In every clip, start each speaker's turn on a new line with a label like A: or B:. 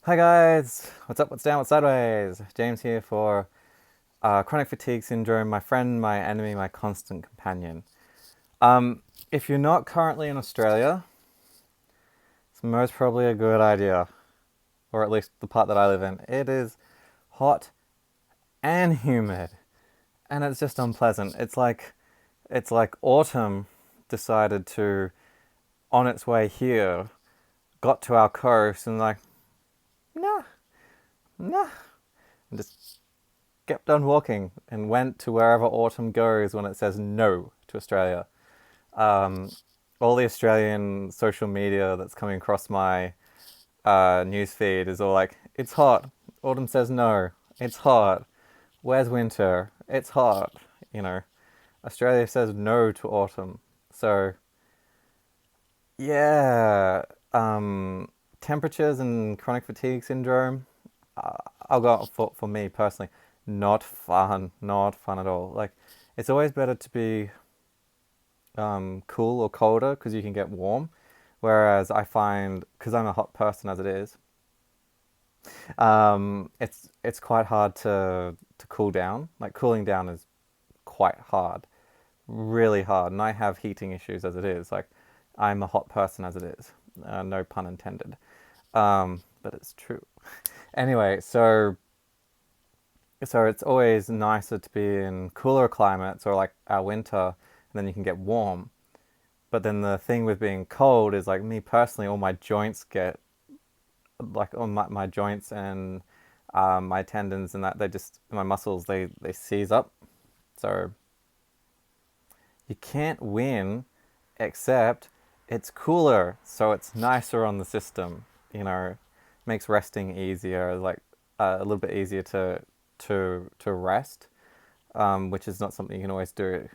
A: Hi guys, what's up, what's down, what's sideways? James here for chronic fatigue syndrome, my friend, my enemy, my constant companion. Um, if you're not currently in Australia, it's most probably a good idea, or at least the part that I live in. It is hot and humid, and it's just unpleasant. It's like autumn decided to, on its way here, got to our coast and like, nah, nah, and just kept on walking and went to wherever autumn goes when it says no to Australia. Um, all the Australian social media that's coming across my news feed is all like, it's hot. Autumn says no. It's hot. Where's winter? It's hot. You know, Australia says no to autumn. So, yeah, temperatures and chronic fatigue syndrome, uh, I'll go for me personally, not fun, not fun at all. Like, it's always better to be cool or colder because you can get warm. Whereas I find, because I'm a hot person as it is, it's quite hard to cool down. Like cooling down is quite hard, really hard, and I have heating issues as it is. Like I'm a hot person as it is, no pun intended, but it's true. Anyway, so it's always nicer to be in cooler climates or like our winter, and then you can get warm. But then the thing with being cold is like me personally, all my joints get like on my joints and my tendons and that they just my muscles they seize up. So you can't win, except it's cooler, so it's nicer on the system. You know, makes resting easier, like a little bit easier to rest, which is not something you can always do.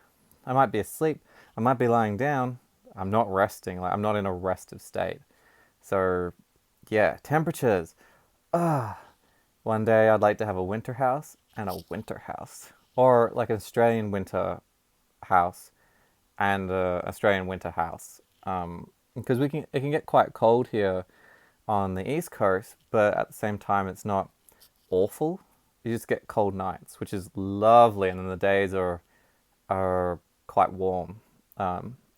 A: I might be asleep, I might be lying down. I'm not resting. Like I'm not in a restive state. So, yeah, temperatures. Ah, one day I'd like to have a winter house and a winter house, or like an Australian winter house and a Australian winter house. Because we can it can get quite cold here on the east coast, but at the same time it's not awful. You just get cold nights, which is lovely, and then the days are quite warm.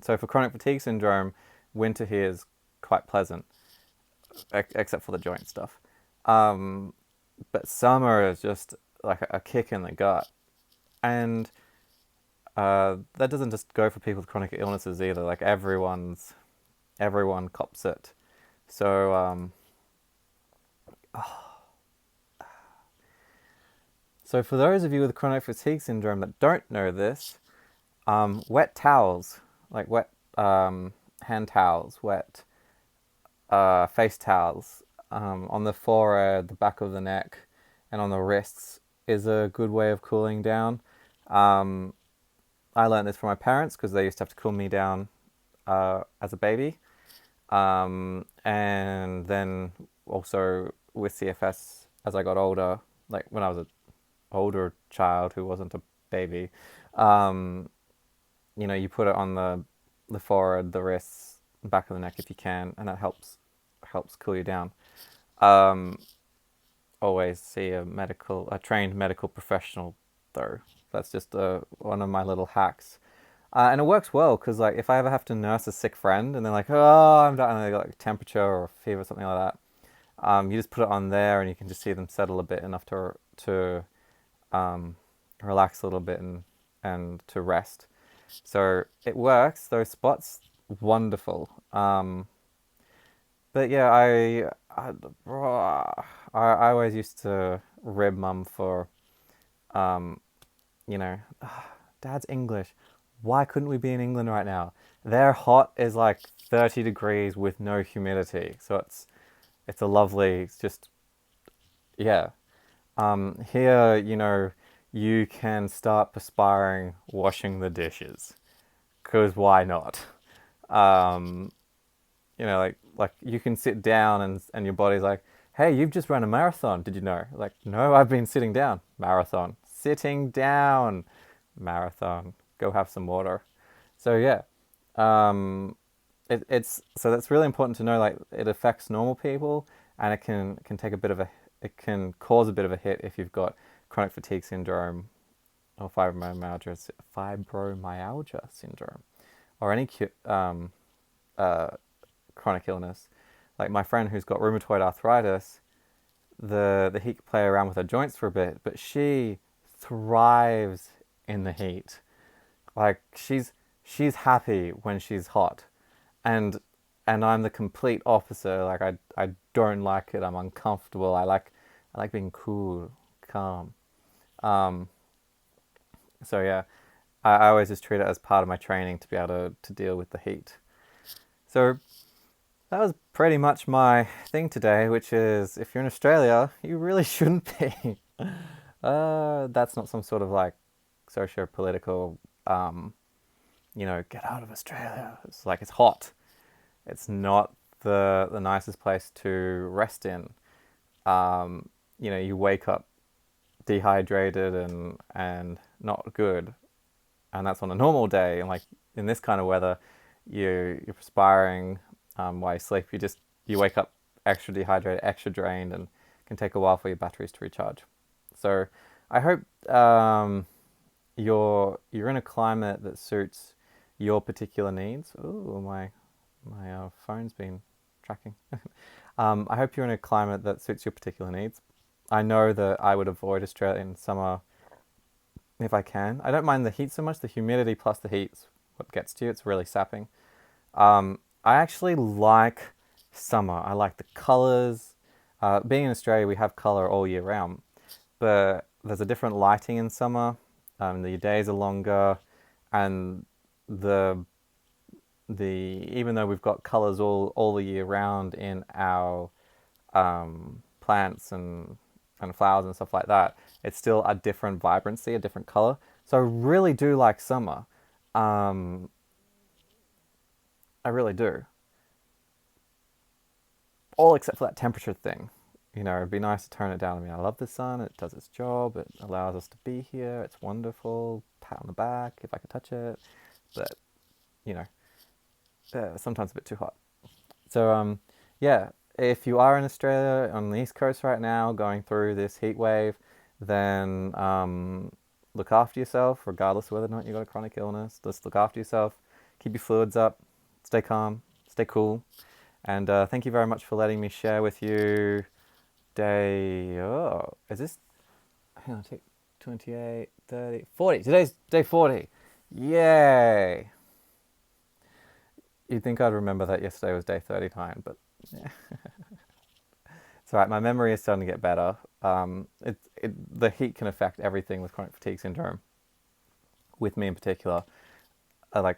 A: So for chronic fatigue syndrome, winter here is quite pleasant, except for the joint stuff. Um, but summer is just like a kick in the gut, and that doesn't just go for people with chronic illnesses either. Like everyone cops it. So so for those of you with chronic fatigue syndrome that don't know this, wet towels, like wet hand towels, wet face towels on the forehead, the back of the neck, and on the wrists is a good way of cooling down. Um, I learned this from my parents because they used to have to cool me down as a baby. And then also with CFS as I got older, like when I was an older child who wasn't a baby, um, you put it on the forehead, the wrists, back of the neck if you can, and that helps cool you down. Um, Always see a trained medical professional though. That's just one of my little hacks. And it works well because like if I ever have to nurse a sick friend and they're like, oh, I'm dying, and they got like temperature or fever or something like that, you just put it on there and you can just see them settle a bit enough to relax a little bit and to rest. So it works. Those spots, wonderful. But yeah, I always used to rib mum for, um, you know, Dad's English. Why couldn't we be in England right now? Their hot is like 30 degrees with no humidity, so it's a lovely, it's just yeah. Here, you can start perspiring washing the dishes, cause why not? Um, like you can sit down and your body's like, hey, you've just run a marathon. Did you know? Like, no, I've been sitting down. Marathon. Sitting down. Marathon. Go have some water. So yeah, it's so that's really important to know. Like, it affects normal people and it can take a bit of a it can cause a bit of a hit if you've got chronic fatigue syndrome or fibromyalgia syndrome or any uh, chronic illness. Like my friend who's got rheumatoid arthritis, the heat can play around with her joints for a bit, but she thrives in the heat. Like she's happy when she's hot, and I'm the complete opposite. Like I don't like it. I'm uncomfortable. I like being cool, calm. Um, so yeah, I always just treat it as part of my training to be able to deal with the heat. So that was pretty much my thing today, which is if you're in Australia, you really shouldn't be. That's not some sort of like socio-political, get out of Australia. It's like it's hot. It's not the nicest place to rest in. You wake up dehydrated and not good, and that's on a normal day. And like in this kind of weather, you're perspiring while you sleep. You wake up extra dehydrated, extra drained, and it can take a while for your batteries to recharge. So I hope you're in a climate that suits your particular needs. Ooh, my phone's been tracking. I hope you're in a climate that suits your particular needs. I know that I would avoid Australian summer if I can. I don't mind the heat so much. The humidity plus the heat's what gets to you. It's really sapping. I actually like summer. I like the colors. Being in Australia, we have color all year round, but there's a different lighting in summer. The days are longer, and the even though we've got colors all the year round in our plants and flowers and stuff like that, it's still a different vibrancy, a different color. So I really do like summer. Um, I really do. All except for that temperature thing. It'd be nice to turn it down. I mean, I love the sun. It does its job. It allows us to be here. It's wonderful. Pat on the back if I could touch it. But, you know, sometimes a bit too hot. So, yeah, if you are in Australia on the East Coast right now going through this heat wave, then look after yourself, regardless of whether or not you've got a chronic illness. Just look after yourself. Keep your fluids up. Stay calm. Stay cool. And thank you very much for letting me share with you is this, hang on, take 28, 30, 40. Today's day 40. Yay. You'd think I'd remember that yesterday was day 39, but yeah. It's all right. My memory is starting to get better. The heat can affect everything with chronic fatigue syndrome. With me in particular, I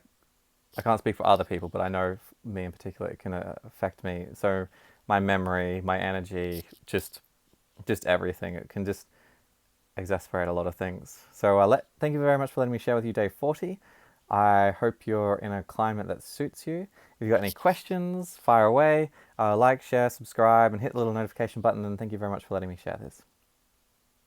A: can't speak for other people, but I know me in particular, it can affect me. So my memory, my energy, just everything. It can just exasperate a lot of things. So thank you very much for letting me share with you day 40. I hope you're in a climate that suits you. If you've got any questions, fire away. Like, share, subscribe, and hit the little notification button. And thank you very much for letting me share this.